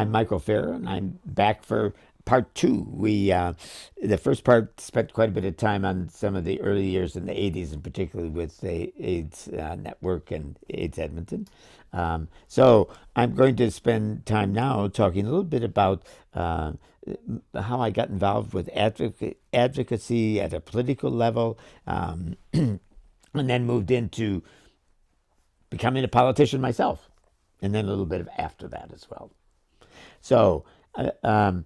I'm Michael Phair, and I'm back for part two. The first part spent quite a bit of time on some of the early years in the '80s, and particularly with the AIDS network and AIDS Edmonton. So I'm going to spend time now talking a little bit about how I got involved with advocacy at a political level, and then moved into becoming a politician myself, and then a little bit of after that as well. So uh, um,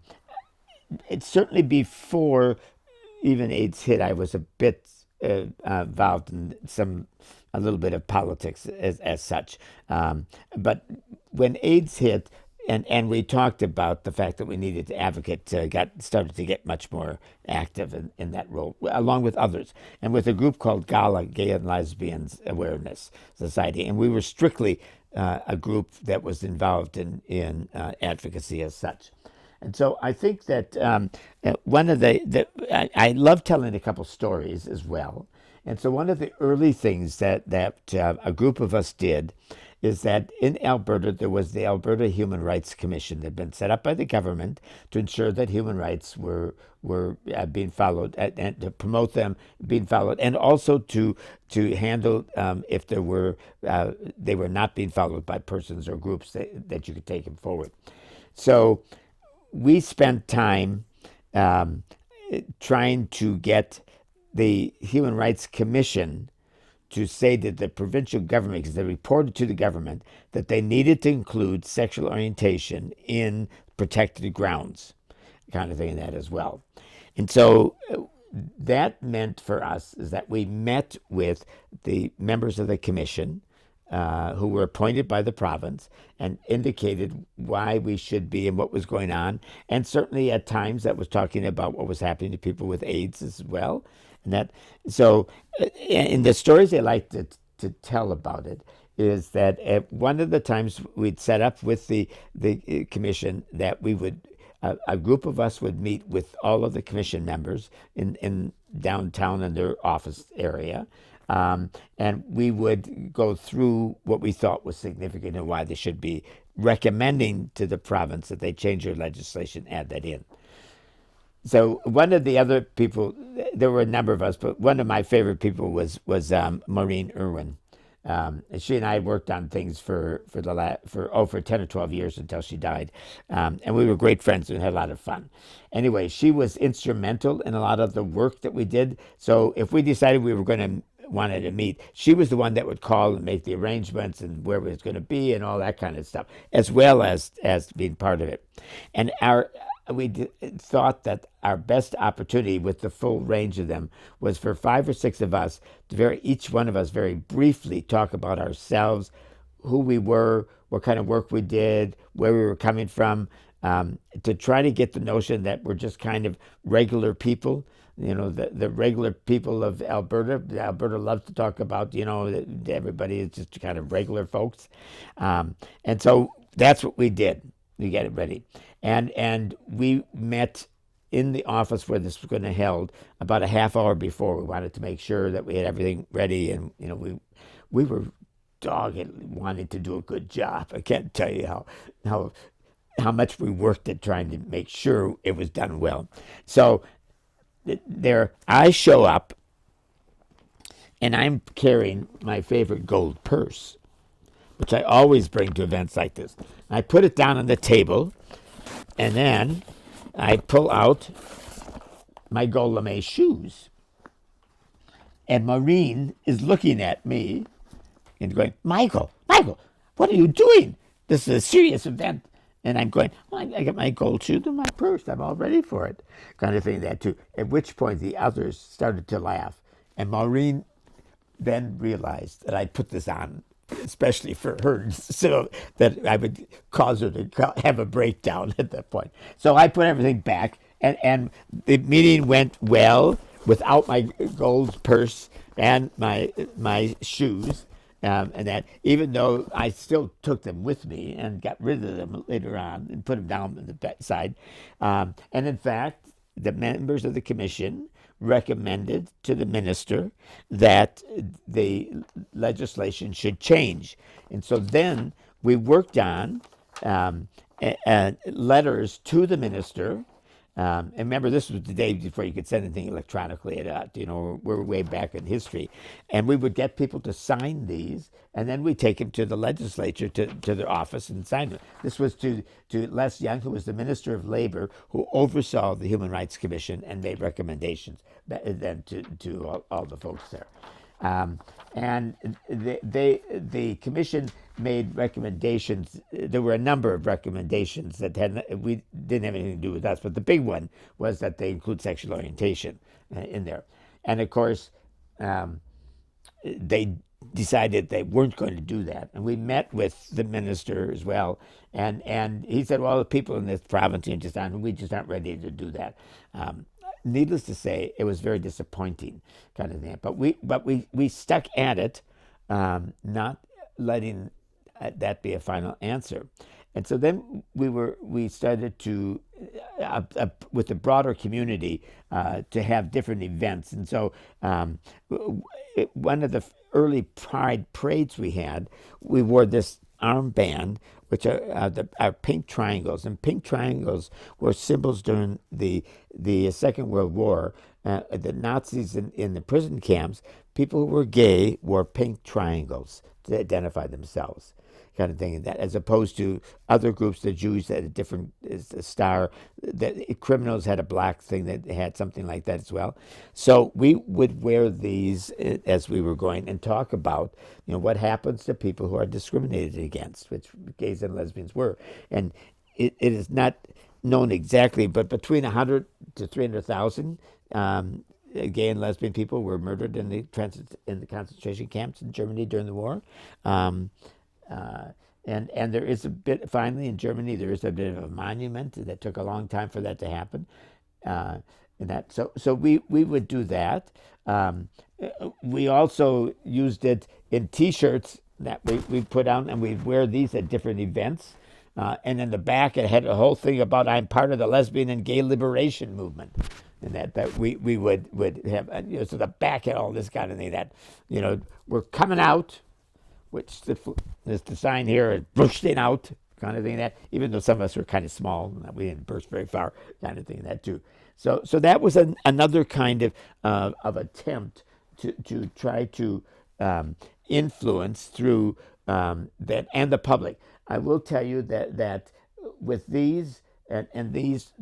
it's certainly before even AIDS hit, I was a bit involved in a little bit of politics as such. But when AIDS hit, and we talked about the fact that we needed to advocate, got started to get much more active in that role, along with others, and with a group called GALA, Gay and Lesbians Awareness Society, and we were strictly a group that was involved in advocacy as such. And so I think that one of I love telling a couple stories as well. And so one of the early things that a group of us did is that in Alberta there was the Alberta Human Rights Commission that had been set up by the government to ensure that human rights were being followed, and to promote them being followed, and also to handle if they were not being followed by persons or groups that you could take them forward. So we spent time um, trying to get the Human Rights Commission to say that the provincial government, because they reported to the government that they needed to include sexual orientation in protected grounds, kind of thing in that as well. And so that meant for us is that we met with the members of the commission who were appointed by the province and indicated why we should be and what was going on. And certainly at times that was talking about what was happening to people with AIDS as well. And that, so in the stories I like to tell about it is that at one of the times we'd set up with the commission that we would, a group of us would meet with all of the commission members in downtown in their office area. And we would go through what we thought was significant and why they should be recommending to the province that they change their legislation, add that in. So one of the other people, there were a number of us, but one of my favorite people was Maureen Irwin. And she and I worked on things for 10 or 12 years until she died, and we were great friends and had a lot of fun. Anyway, she was instrumental in a lot of the work that we did. So if we decided we were going to wanted to meet, she was the one that would call and make the arrangements and where we was going to be and all that kind of stuff, as well as being part of it. And thought that our best opportunity with the full range of them was for 5 or 6 of us to each one of us very briefly talk about ourselves, who we were, what kind of work we did, where we were coming from, to try to get the notion that we're just kind of regular people. The regular people of Alberta. Alberta loves to talk about, that everybody is just kind of regular folks. And so that's what we did. We get it ready. And we met in the office where this was going to be held about a half hour before. We wanted to make sure that we had everything ready, and we were dogged wanting to do a good job. I can't tell you how much we worked at trying to make sure it was done well. So there I show up, and I'm carrying my favorite gold purse, which I always bring to events like this. I put it down on the table, and then I pull out my gold lame shoes. And Maureen is looking at me and going, Michael, what are you doing? This is a serious event. And I'm going, well, I got my gold shoes in my purse. I'm all ready for it. Kind of thing that too. At which point the others started to laugh. And Maureen then realized that I'd put this on, especially for her, so that I would cause her to have a breakdown at that point. So I put everything back, and the meeting went well without my gold purse and my shoes. And that even though I still took them with me and got rid of them later on and put them down on the side. And in fact, the members of the commission recommended to the minister that the legislation should change. And so then we worked on letters to the minister. And remember, this was the day before you could send anything electronically. We're way back in history. And we would get people to sign these, and then we take them to the legislature, to their office, and sign them. This was to Les Young, who was the Minister of Labor, who oversaw the Human Rights Commission and made recommendations then to all the folks there. And the commission made recommendations. There were a number of recommendations that we didn't have anything to do with us, but the big one was that they include sexual orientation in there. And of course, they decided they weren't going to do that. And we met with the minister as well, and he said, "Well, the people in this province we just aren't ready to do that." Needless to say, it was very disappointing, kind of thing. But we stuck at it, not letting that be a final answer. And so then we started to with the broader community to have different events. And so one of the early Pride parades we wore this armband, which are pink triangles, and pink triangles were symbols during the Second World War. The Nazis in the prison camps, people who were gay wore pink triangles to identify themselves, kind of thing. That, as opposed to other groups, the Jews had a different star. The criminals had a black thing that had something like that as well. So we would wear these as we were going and talk about, what happens to people who are discriminated against, which gays and lesbians were. And it is not known exactly, but between 100 to 300,000 gay and lesbian people were murdered in the concentration camps in Germany during the war. And there is finally in Germany, there is a bit of a monument that took a long time for that to happen. So we would do that. We also used it in T-shirts that we put out, and we'd wear these at different events. And in the back, it had a whole thing about I'm part of the lesbian and gay liberation movement. And that we would have, so the back had all this kind of thing that, we're coming out, which is the sign here is bursting out, kind of thing that, even though some of us were kind of small, we didn't burst very far, kind of thing that too. So that was another kind of attempt to try to influence through that and the public. I will tell you that with these and these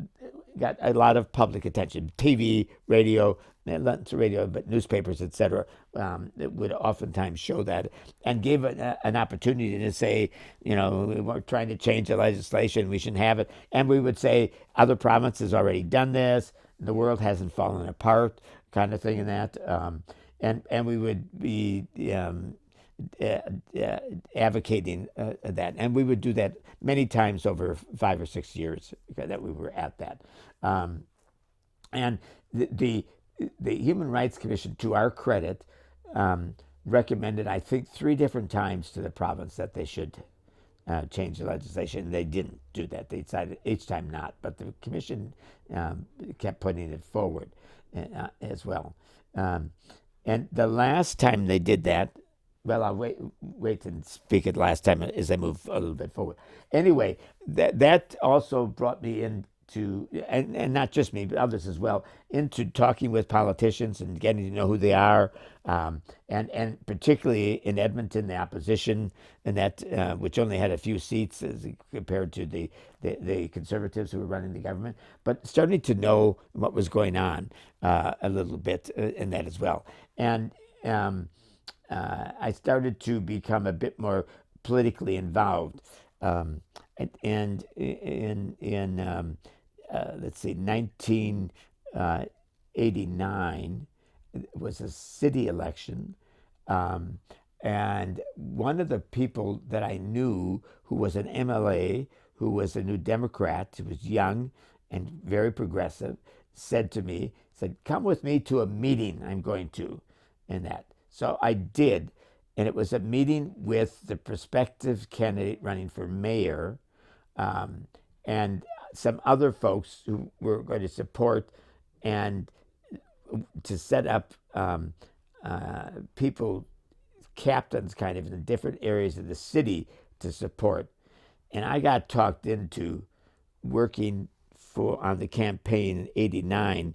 got a lot of public attention, TV, radio, not radio, but newspapers, etc. That would oftentimes show that and gave an opportunity to say, we we're trying to change the legislation, we shouldn't have it. And we would say other provinces already done this, the world hasn't fallen apart, kind of thing, and that. And we would be advocating that. And we would do that many times over 5 or 6 years that we were at that. And the Human Rights Commission, to our credit, recommended, I think, 3 different times to the province that they should change the legislation. They didn't do that. They decided each time not. But the commission kept putting it forward as well. And the last time they did that, well, I'll wait and speak it last time as I move a little bit forward. Anyway, that also brought me into, and not just me, but others as well, into talking with politicians and getting to know who they are, and particularly in Edmonton, the opposition, and that which only had a few seats as compared to the Conservatives who were running the government, but starting to know what was going on a little bit in that as well. And I started to become a bit more politically involved. And in let's see, 1989 was a city election. And one of the people that I knew who was an MLA, who was a New Democrat, who was young and very progressive, said, come with me to a meeting I'm going to, and that. So I did, and it was a meeting with the prospective candidate running for mayor, and some other folks who were going to support, and to set up people, captains kind of in different areas of the city to support. And I got talked into working for on the campaign in '89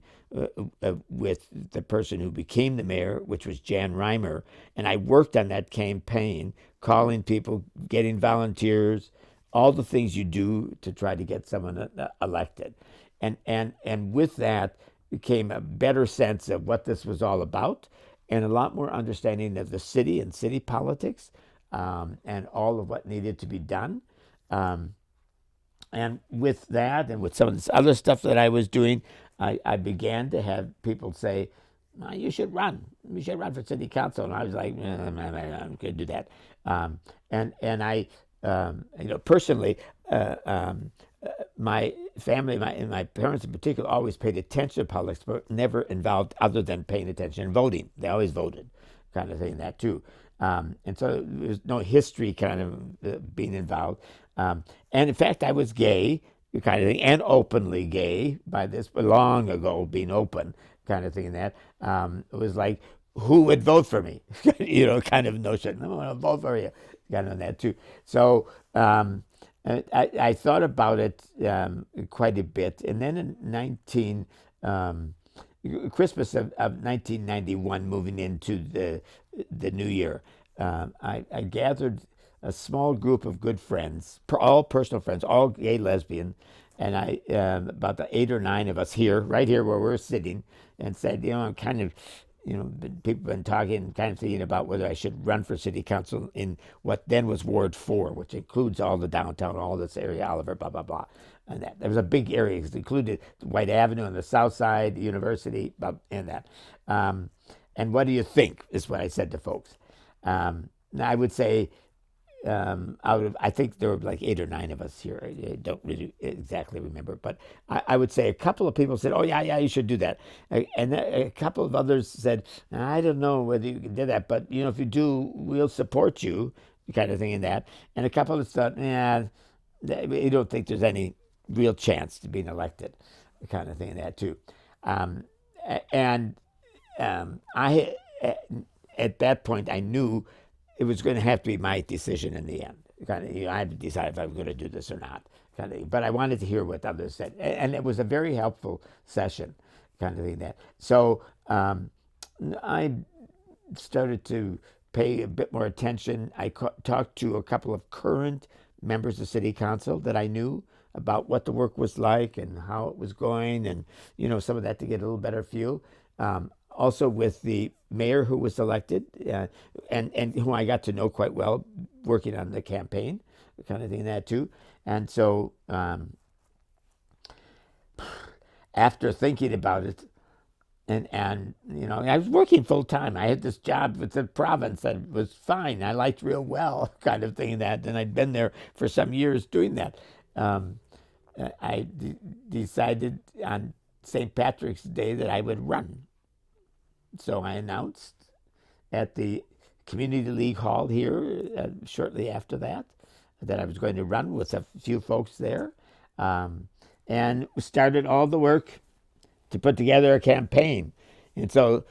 with the person who became the mayor, which was Jan Reimer, and I worked on that campaign, calling people, getting volunteers, all the things you do to try to get someone elected, and with that came a better sense of what this was all about, and a lot more understanding of the city and city politics, and all of what needed to be done. Um, and with that, and with some of this other stuff that I was doing, I began to have people say, "You should run. You should run for city council." And I was like, I'm going to do that." And I, personally, uh, um, my family, my parents in particular, always paid attention to politics, but never involved other than paying attention and voting. They always voted, kind of thing, that too. And so there's no history kind of being involved. And in fact, I was gay, kind of thing, and openly gay by this, but long ago being open, kind of thing. That it was like, who would vote for me? Kind of notion. I'm going to vote for you, kind of that too. So I thought about it quite a bit, and then in Christmas of 1991, moving into the new year, I gathered a small group of good friends, all personal friends, all gay, lesbian, and I about the 8 or 9 of us here, right here where we're sitting, and said, I'm kind of, people have been talking, kind of thinking about whether I should run for city council in what then was Ward 4, which includes all the downtown, all this area, Oliver, blah, blah, blah. And that. There was a big area because it included White Avenue on the south side, the university, and that. And what do you think, is what I said to folks. I would say I think there were like 8 or 9 of us here. I don't really exactly remember, but I would say a couple of people said, "Oh yeah, you should do that," and a couple of others said, "I don't know whether you can do that, but if you do, we'll support you," kind of thing in that. And a couple of us thought, "Yeah, we don't think there's any real chance to being elected," kind of thing in that too. Um, and I at that point I knew it was going to have to be my decision in the end. Kind of, I had to decide if I was going to do this or not. Kind of, but I wanted to hear what others said, and it was a very helpful session, kind of thing. That so I started to pay a bit more attention. I talked to a couple of current members of city council that I knew about what the work was like and how it was going, and some of that to get a little better feel. Also with the mayor who was elected, and who I got to know quite well, working on the campaign, kind of thing that too. And so after thinking about it, and I was working full time. I had this job with the province that was fine. I liked real well, kind of thing that, and I'd been there for some years doing that. Um, I decided on St. Patrick's Day that I would run. So I announced at the Community League Hall here shortly after that I was going to run with a few folks there, and started all the work to put together a campaign. And so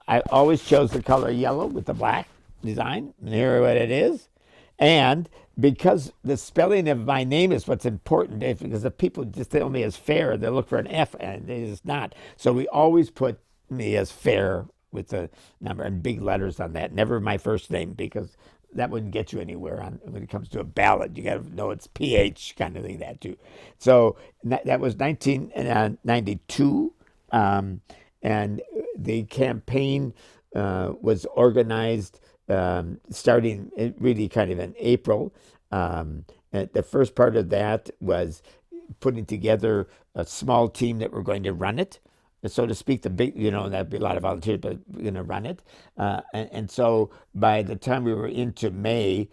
I always chose the color yellow with the black design, and here what it is. And because the spelling of my name is what's important, because if people just tell me as Phair, they'll look for an F, and it is not. So we always put me as Phair with the number and big letters on that. Never my first name, because that wouldn't get you anywhere when it comes to a ballot. You got to know it's PH, kind of thing, that too. So that was 1992, and the campaign was organized starting really kind of in April. And the first part of that was putting together a small team that were going to run it, so to speak. The big, that'd be a lot of volunteers, but we're going to run it. And so by the time we were into May,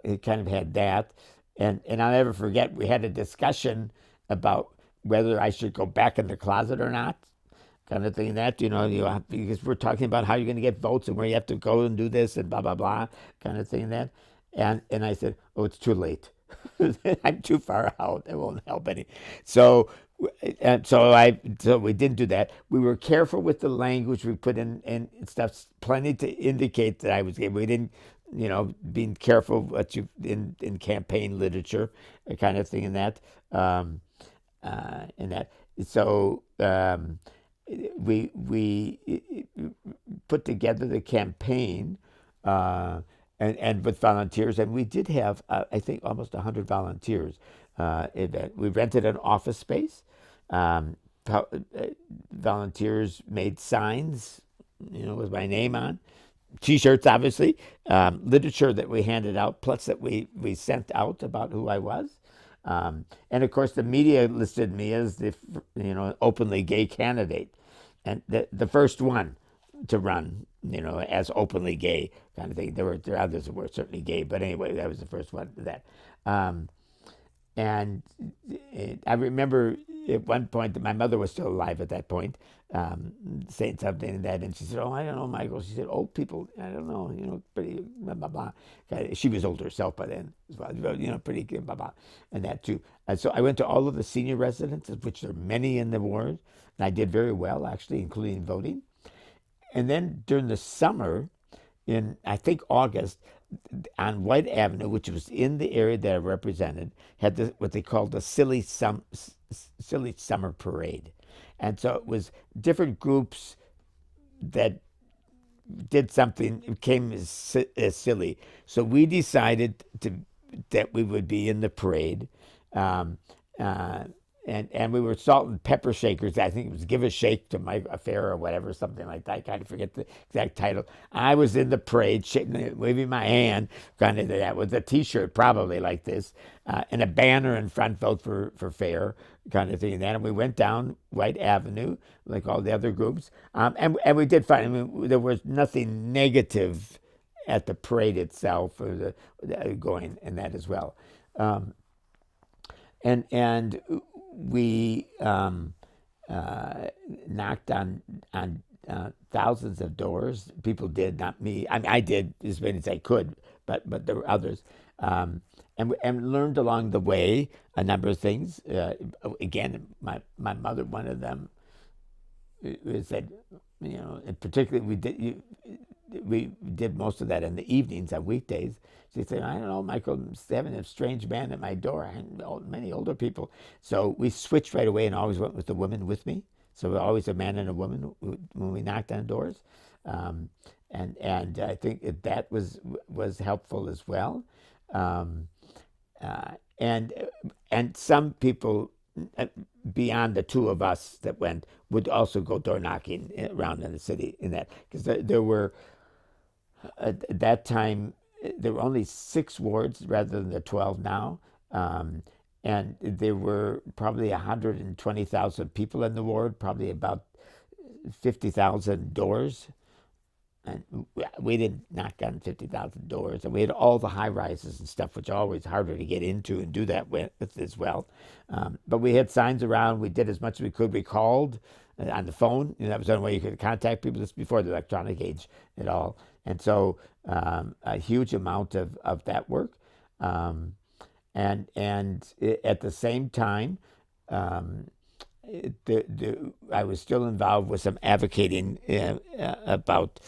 it kind of had that. And I'll never forget, we had a discussion about whether I should go back in the closet or not, kind of thing. That because we're talking about how you're going to get votes and where you have to go and do this and blah blah blah, kind of thing. That, and I said, "Oh, it's too late. I'm too far out. It won't help any." So so we didn't do that. We were careful with the language we put in stuff, plenty to indicate that I was gay. We didn't being careful what you in campaign literature, kind of thing in that. Um, in that. So we put together the campaign, uh, and with volunteers, and we did have I think almost 100 volunteers. We rented an office space. Um, Volunteers made signs, with my name on, T-shirts, obviously, literature that we handed out, plus that we sent out about who I was, and of course the media listed me as the openly gay candidate, and the first one to run, as openly gay kind of thing. There were others that were certainly gay, but anyway, that was the first one to that. Um, and I remember at one point that my mother was still alive at that point, saying something and that, and she said, "Oh, I don't know, Michael." She said, "Old people, I don't know, pretty blah blah blah." She was older herself by then as well, pretty blah blah, and that too. And so I went to all of the senior residences, which there are many in the ward, and I did very well actually, including voting. And then during the summer, in I think August, on White Avenue, which was in the area that I represented, had what they called the silly summer parade, and so it was different groups that did something. It became as silly. So we decided that we would be in the parade. Um, uh, and we were salt and pepper shakers. I think it was "Give a Shake to My Affair" or whatever, something like that. I kind of forget the exact title. I was in the parade, shaking, waving my hand, kind of that, with a T-shirt probably like this, and a banner in front, "Vote for Phair," kind of thing. And we went down White Avenue like all the other groups, and we did fine. I mean, there was nothing negative at the parade itself, or the going and that as well. Um, and we knocked on thousands of doors. People did, not me. I mean, I did as many as I could, but there were others, and learned along the way a number of things. Again, my mother, one of them, said, and particularly we did most of that in the evenings on weekdays. She said, "I don't know, Michael, I'm having a strange man at my door, and many older people." So we switched right away and always went with the women with me. So we're always a man and a woman when we knocked on doors. Um, and I think that was helpful as well. Um, and some people, uh, beyond the two of us that went, would also go door knocking around in the city, in that, because there were at that time there were only 6 wards rather than the 12 now. um, and there were probably 120,000 people in the ward, probably about 50,000 doors, and we didn't knock on 50,000 doors, and we had all the high rises and stuff, which are always harder to get into and do that with as well. But we had signs around. We did as much as we could. We called on the phone, and that was the only way you could contact people. This before the electronic age at all, and so a huge amount of that work, um, and at the same time. Um, I was still involved with some advocating about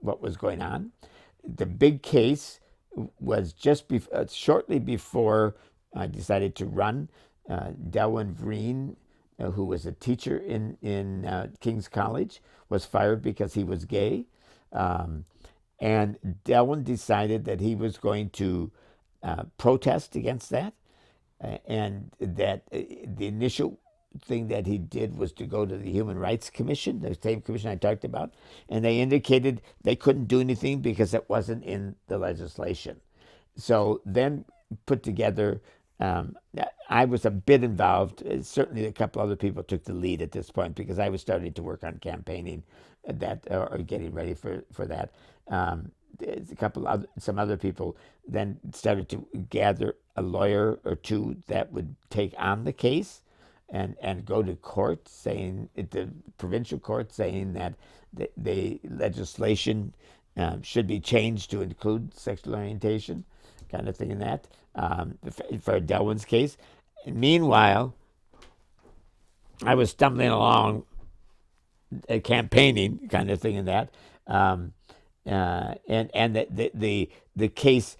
what was going on. The big case was shortly before I decided to run. Delwyn Green, who was a teacher in King's College, was fired because he was gay. Um, and Delwyn decided that he was going to protest against that, and that the initial thing that he did was to go to the Human Rights Commission, the same commission I talked about, and they indicated they couldn't do anything because it wasn't in the legislation. So then put together, um, I was a bit involved. Certainly, a couple other people took the lead at this point because I was starting to work on campaigning that, or getting ready for that. There's some other people then started to gather a lawyer or two that would take on the case, and go to court, saying at the provincial court, saying that the legislation should be changed to include sexual orientation, kind of thing in that, for Delwyn's case. And meanwhile, I was stumbling along, campaigning, kind of thing in that. Um, and the case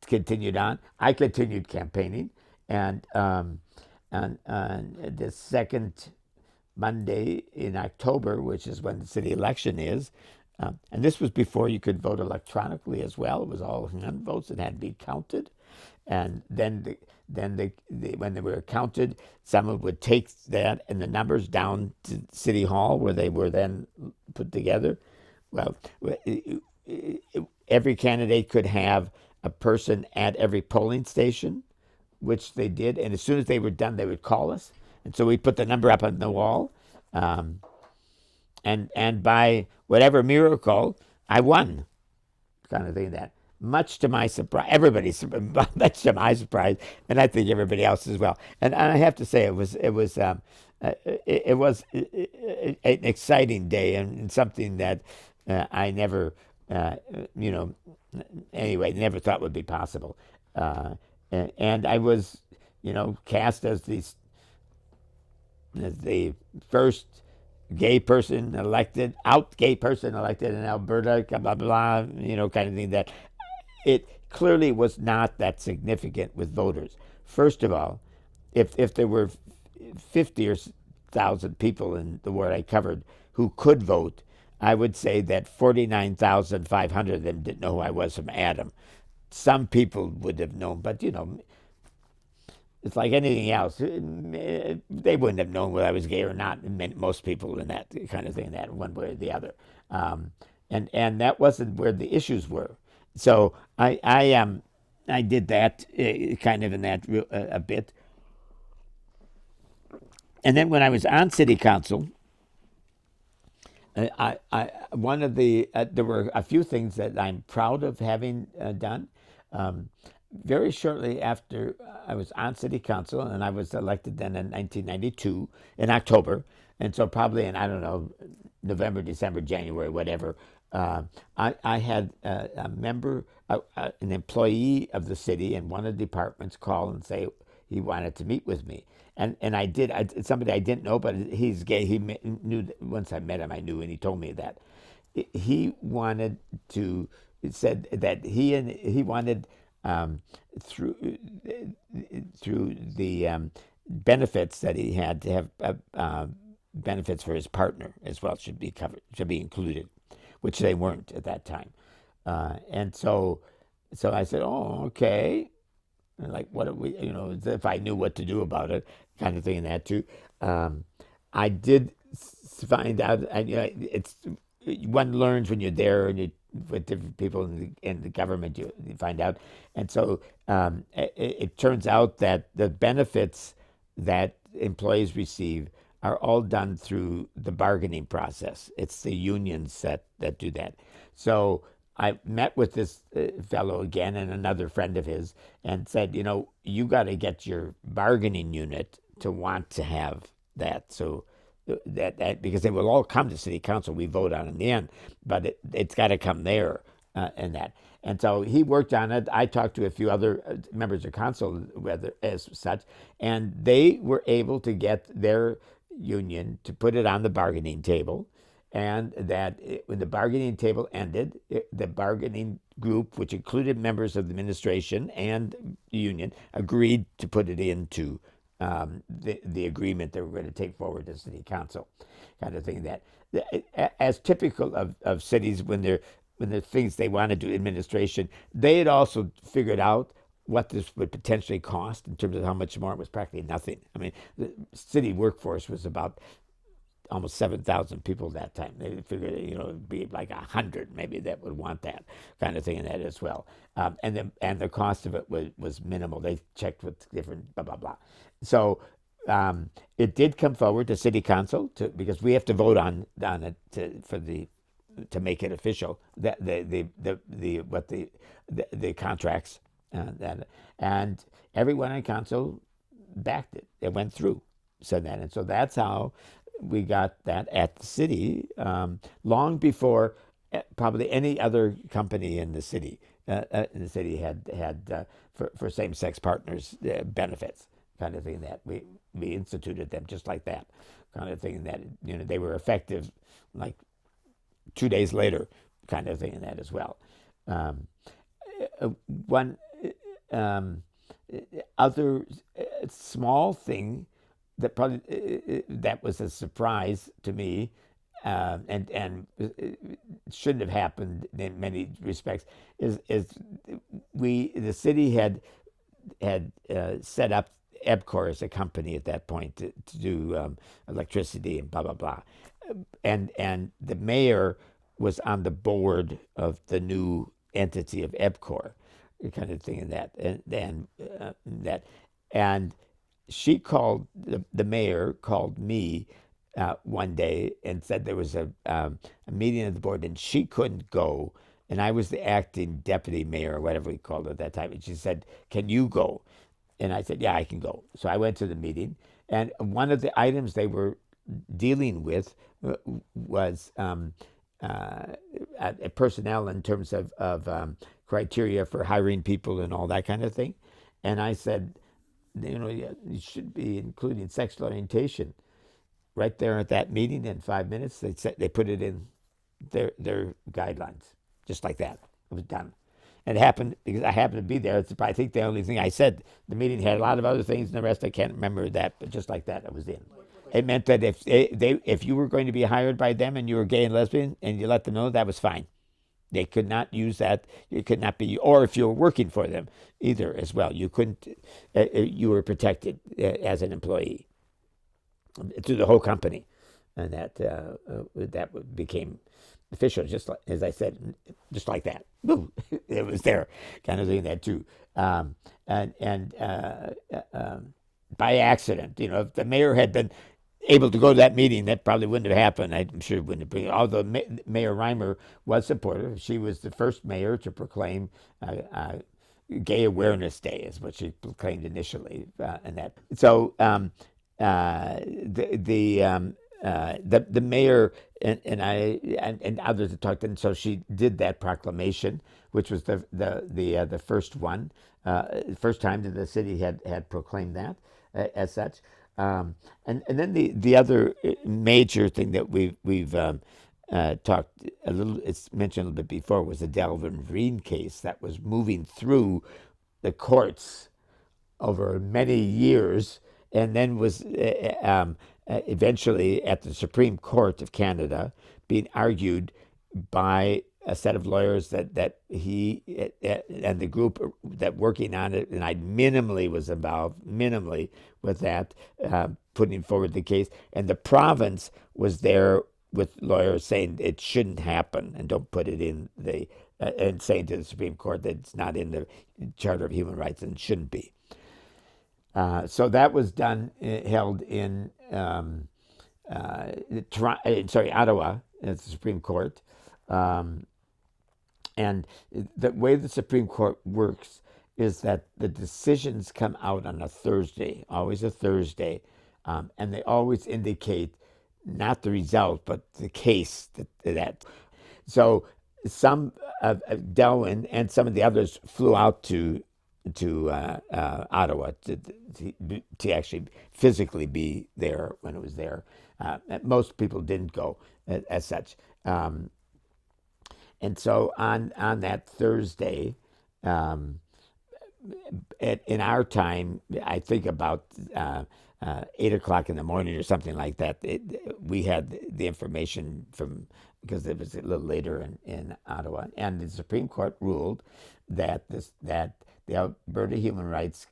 continued on. I continued campaigning, and on the second Monday in October, which is when the city election is. And this was before you could vote electronically as well. It was all hand votes that had to be counted. And when they were counted, someone would take that and the numbers down to City Hall where they were then put together. Well, every candidate could have a person at every polling station, which they did. And as soon as they were done, they would call us. And so we put the number up on the wall. Um, and by whatever miracle, I won, kind of thing. That much to my surprise, much to my surprise, and I think everybody else as well. And I have to say, it was an exciting day and something that I never, you know, anyway, never thought would be possible. And I was, cast as the first gay person elected in Alberta, blah, blah, blah, kind of thing. That it clearly was not that significant with voters. First of all, if there were 50 or thousand people in the ward I covered who could vote, I would say that 49,500 of them didn't know who I was from Adam. Some people would have known, but it's like anything else. They wouldn't have known whether I was gay or not. Most people in that kind of thing, that one way or the other, and that wasn't where the issues were. So I did that kind of in that a bit, and then when I was on city council, one of there were a few things that I'm proud of having done. Um, Very shortly after I was on city council, and I was elected then in 1992 in October, and so probably in, I don't know, November, December, January, whatever, I had a member, an employee of the city in one of the departments call and say he wanted to meet with me. And I did. It's somebody I didn't know, but he's gay. He knew once I met him, I knew, and he told me that he wanted to. It said that he wanted through the benefits that he had to have benefits for his partner as well should be covered, should be included, which they weren't at that time. And so I said, oh, okay. And like, what do we, if I knew what to do about it, kind of thing, and that too. I did find out, it's one learns when you're there and you with different people in the government, you find out. And so it turns out that the benefits that employees receive are all done through the bargaining process. It's the unions that do that. So I met with this fellow again and another friend of his and said, you got to get your bargaining unit to want to have that. So that because they will all come to city council, we vote on in the end, but it's got to come there and that. And so he worked on it. I talked to a few other members of council, whether as such, and they were able to get their union to put it on the bargaining table. And that when the bargaining table ended, the bargaining group, which included members of the administration and the union, agreed to put it into the agreement that we're going to take forward to city council, kind of thing. That as typical of cities when they're things they want to do administration, they had also figured out what this would potentially cost in terms of how much more. It was practically nothing. I mean, the city workforce was about almost 7,000 people that time. They figured, it'd be like 100 maybe that would want that kind of thing in that as well. And the cost of it was minimal. They checked with different blah, blah, blah. So it did come forward to city council because we have to vote on it to make it official. The contracts and everyone on council backed it. It went through. And so that's how we got that at the city, long before probably any other company in the city. Had for same-sex partners benefits, kind of thing. That we instituted them just like that, kind of thing. That they were effective like 2 days later. kind of thing in that as well. Um, One um, other small thing that probably that was a surprise to me, and shouldn't have happened in many respects, is the city had set up EBCOR as a company at that point to do electricity and blah blah blah, and the mayor was on the board of the new entity of EBCOR, kind of thing, in that that, and she called the mayor called me one day and said there was a meeting of the board and she couldn't go, and I was the acting deputy mayor or whatever we called it at that time, and she said, "Can you go?" And I said, "Yeah, I can go." So I went to the meeting, and one of the items they were dealing with was personnel in terms of criteria for hiring people and all that kind of thing. And I said, you should be including sexual orientation right there at that meeting. In 5 minutes, they put it in their guidelines, just like that. It was done. And it happened because I happened to be there. It's, I think, the only thing I said. The meeting had a lot of other things, and the rest I can't remember that. But just like that, I was in. It meant that if you were going to be hired by them and you were gay and lesbian and you let them know, that was fine. They could not use that. It could not be, or if you were working for them either as well. You couldn't. You were protected as an employee through the whole company, and that became official, just like, as I said, just like that. Boom, it was there, kind of doing that too, and by accident, if the mayor had been able to go to that meeting, that probably wouldn't have happened. I'm sure it wouldn't have been. Although Mayor Reimer was supportive, she was the first mayor to proclaim Gay Awareness Day, is what she proclaimed initially, and that. So the mayor and others had talked, and so she did that proclamation, which was the first one, first time that the city had proclaimed that as such. And then the other major thing that we've talked a little, it's mentioned a little bit before, was the Delvin Green case that was moving through the courts over many years, and then was eventually at the Supreme Court of Canada being argued by a set of lawyers that he and the group that working on it, and I minimally was involved, minimally with that, putting forward the case, and the province was there with lawyers saying it shouldn't happen and don't put it in the and saying to the Supreme Court that it's not in the Charter of Human Rights and shouldn't be. So that was done, held in Ottawa at the Supreme Court. And the way the Supreme Court works is that the decisions come out on a Thursday, always a Thursday, and they always indicate not the result, but the case that. So some of Delwyn and some of the others flew out to Ottawa to actually physically be there when it was there. Most people didn't go as such. And so on that Thursday, in our time, I think about 8 o'clock in the morning or something like that, we had the information from, because it was a little later in Ottawa, and the Supreme Court ruled that the Alberta human rights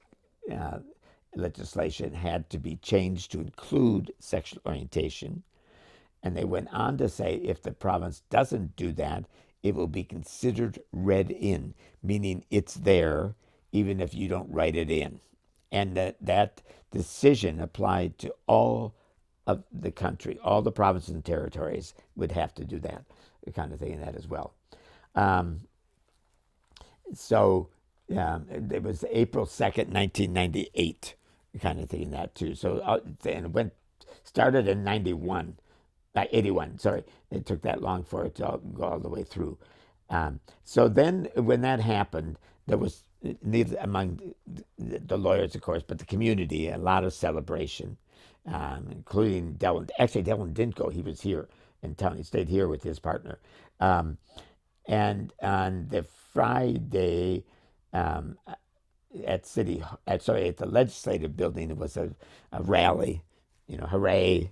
legislation had to be changed to include sexual orientation. And they went on to say if the province doesn't do that, it will be considered read in, meaning it's there even if you don't write it in. And that decision applied to all of the country, all the provinces and territories would have to do that kind of thing in that as well. So it was April 2nd, 1998, kind of thing in that too. So and it started in 81, sorry. It took that long for it to go all the way through. So then when that happened, there was, neither among the lawyers, of course, but the community, a lot of celebration, including Delwyn. Actually, Delwyn didn't go. He was here in town. He stayed here with his partner. And on the Friday, um, at the legislative building, there was a rally, hooray,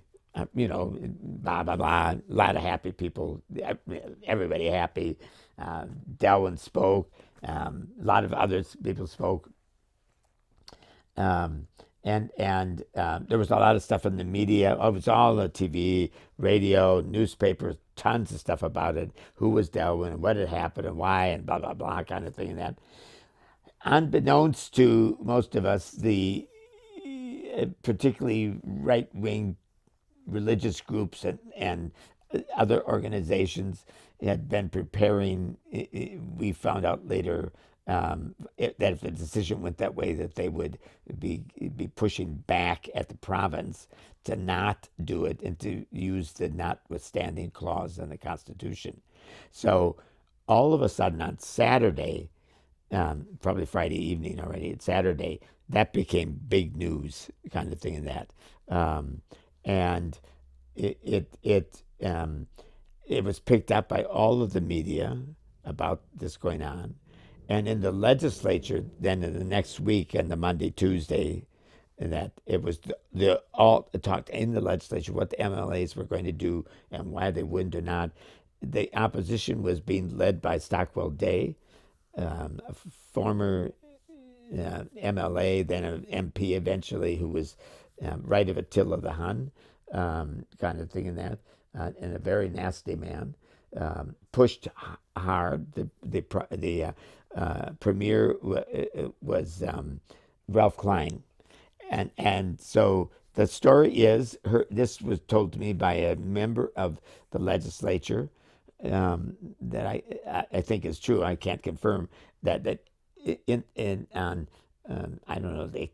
blah blah blah, a lot of happy people, everybody happy. Delwyn spoke, a lot of other people spoke, um, and there was a lot of stuff in the media. Oh, it was all on the TV, radio, newspapers, tons of stuff about it. Who was Delwyn and what had happened and why and blah blah blah kind of thing. And that, unbeknownst to most of us, the particularly right wing religious groups and other organizations had been preparing. We found out later that if the decision went that way, that they would be pushing back at the province to not do it and to use the notwithstanding clause in the Constitution. So all of a sudden on Saturday, probably Friday evening already, it's Saturday, that became big news kind of thing in that. And it it it it was picked up by all of the media about this going on, and in the legislature. Then in the next week, and the Monday, Tuesday, and that it was the all talked in the legislature what the MLAs were going to do and why they wouldn't or not. The opposition was being led by Stockwell Day, a former MLA, then an MP eventually, who was right of Attila the Hun, kind of thing in that, and a very nasty man. Pushed hard. The premier was Ralph Klein, and so the story is this was told to me by a member of the legislature, that I think is true. I can't confirm that in on I don't know, the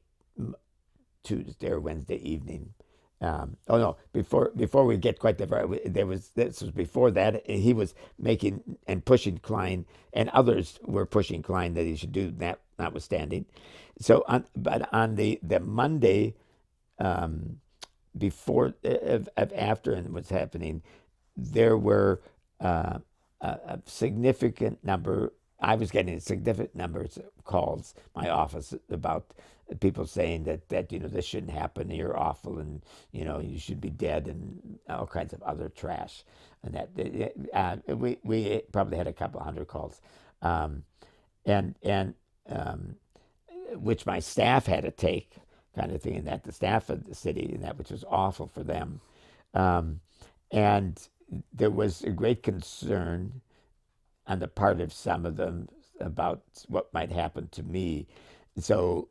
Tuesday or Wednesday evening. Oh no! Before we get quite that far, this was before that. He was making and pushing Klein, and others were pushing Klein that he should do that, notwithstanding. But on the Monday, um, before of after and what's happening, there were a significant number. I was getting significant numbers of calls my office about people saying that this shouldn't happen. You're awful, and you should be dead, and all kinds of other trash. And that we probably had a couple hundred calls, um, and which my staff had to take, kind of thing. And that the staff of the city, and that which was awful for them. Um, and there was a great concern on the part of some of them about what might happen to me. So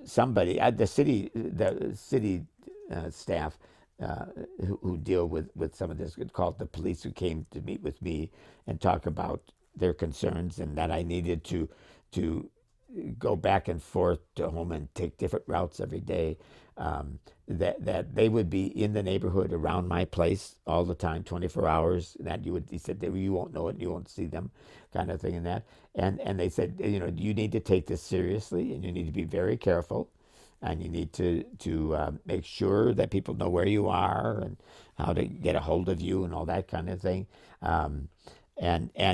somebody at the city staff, who deal with some of this, called the police, who came to meet with me and talk about their concerns, and that I needed to go back and forth to home and take different routes every day. That they would be in the neighborhood around my place all the time, 24 hours. That he said that you won't know it, you won't see them, kind of thing, and that. And they said, you need to take this seriously, and you need to be very careful, and you need to make sure that people know where you are and how to get a hold of you and all that kind of thing. And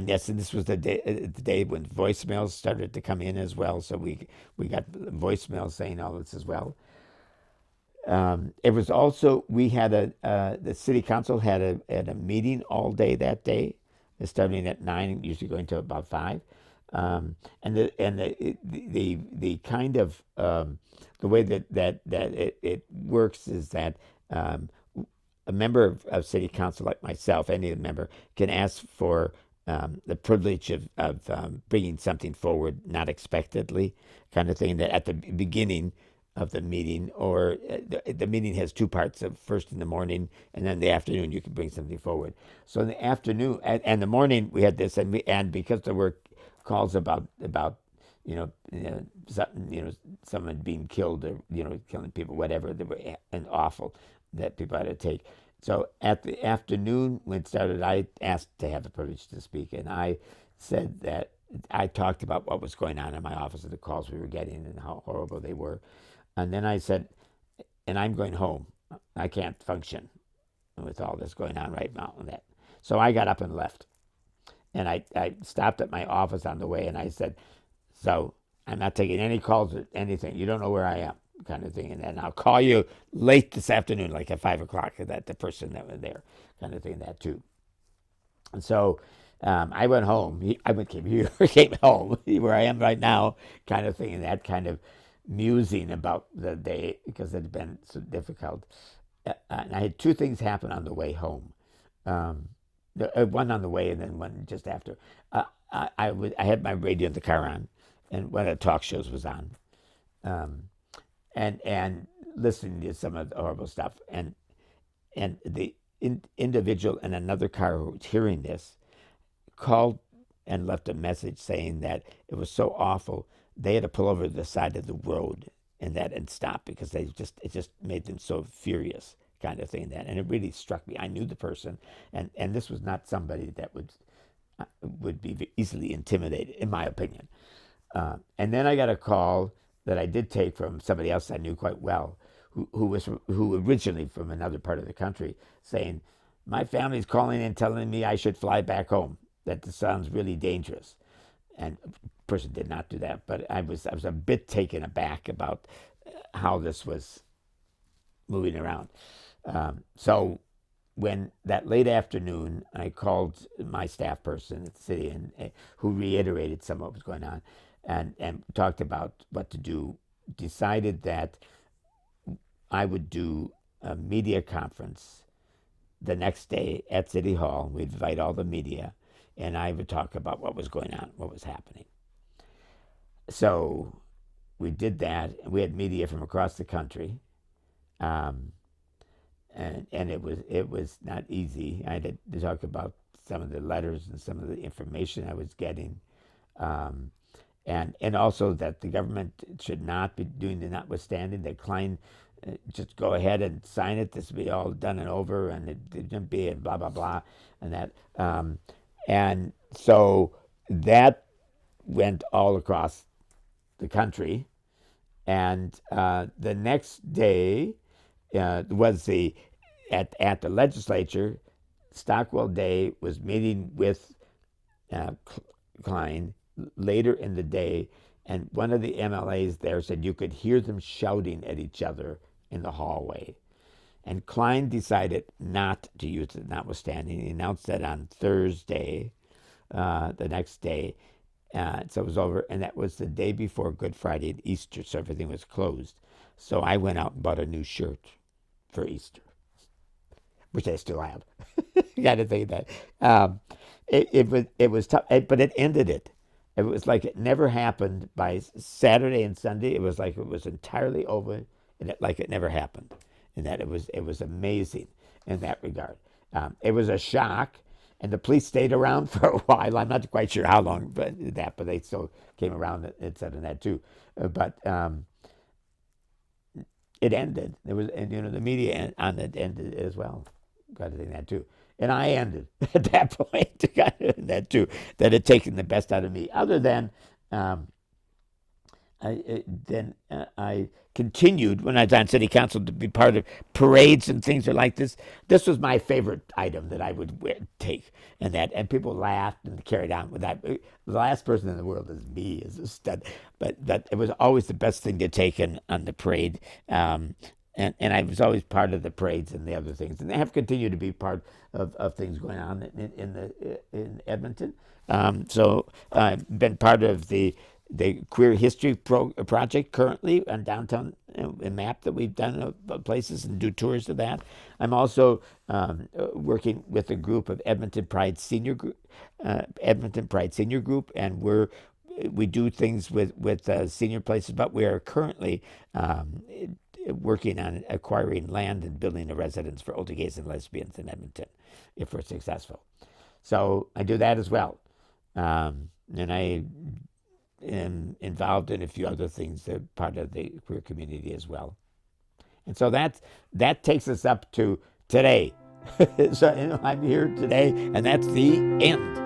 yes, and this was the day when voicemails started to come in as well. So we got voicemails saying all this as well. It was also, we had the city council had a meeting all day that day, starting at 9, usually going to about 5. And the kind of the way that it works is that a member of city council like myself, any member, can ask for the privilege of bringing something forward not expectedly, kind of thing, that at the beginning of the meeting, or the meeting has two parts: of first in the morning, and then the afternoon you can bring something forward. So in the afternoon and the morning we had this, and because there were calls about something, someone being killed, or killing people, whatever, they were and awful, that people had to take. So at the afternoon when it started, I asked to have the privilege to speak, and I said that I talked about what was going on in my office and the calls we were getting and how horrible they were. And then I said, and I'm going home. I can't function with all this going on right now and that. So I got up and left. And I stopped at my office on the way, and I said, so I'm not taking any calls or anything. You don't know where I am, kind of thing. And then I'll call you late this afternoon, like at 5 o'clock, that the person that was there, kind of thing, that too. And so I went home. Came home where I am right now, kind of thing, and that kind of musing about the day because it had been so difficult. And I had two things happen on the way home. Um, one on the way and then one just after. I had my radio in the car on, and one of the talk shows was on, um, and listening to some of the horrible stuff, and the individual in another car who was hearing this called and left a message saying that it was so awful they had to pull over to the side of the road and stop because it just made them so furious, kind of thing, that, and it really struck me. I knew the person, and this was not somebody that would be easily intimidated, in my opinion. And then I got a call that I did take from somebody else I knew quite well, who originally from another part of the country, saying, "My family's calling and telling me I should fly back home. That this sounds really dangerous." And the person did not do that, but I was a bit taken aback about how this was moving around. So when that late afternoon, I called my staff person at the city, and who reiterated some of what was going on, and talked about what to do. Decided that I would do a media conference the next day at City Hall. We'd invite all the media, and I would talk about what was going on, what was happening. So we did that. We had media from across the country. Um, and it was not easy. I had to talk about some of the letters and some of the information I was getting, um, and also that the government should not be doing the notwithstanding. That Klein just go ahead and sign it. This will be all done and over, and it didn't be, and blah blah blah, and that. And so that went all across the country, and the next day was at the legislature. Stockwell Day was meeting with Klein later in the day, and one of the MLAs there said you could hear them shouting at each other in the hallway. And Klein decided not to use it, notwithstanding. He announced that on Thursday, the next day. So it was over, and that was the day before Good Friday and Easter, so everything was closed. So I went out and bought a new shirt for Easter, which I still have. Got to think that. It was tough, but it ended it. It was like it never happened. By Saturday and Sunday, it was like it was entirely over, and like it never happened. And that it was amazing in that regard. It was a shock, and the police stayed around for a while. I'm not quite sure how long, but they still came around and said that too. But it ended. There was, and the media on it ended as well. Got to think that too. And I ended at that point. Got to think that too. That had taken the best out of me. Other than I continued when I was on city council to be part of parades and things like this. This was my favorite item that I would take, and people laughed and carried on with that. The last person in the world is me, as a stud, but it was always the best thing to take on the parade. And I was always part of the parades and the other things, and they have continued to be part of things going on in Edmonton. So I've been part of the queer history project currently on downtown, a map that we've done of places, and do tours of that. I'm also working with a group of Edmonton Pride Senior Group, and we do things with senior places, but we are currently working on acquiring land and building a residence for older gays and lesbians in Edmonton, if we're successful. So I do that as well, and I am involved in a few other things that are part of the queer community as well. And so that takes us up to today. So I'm here today, and that's the end.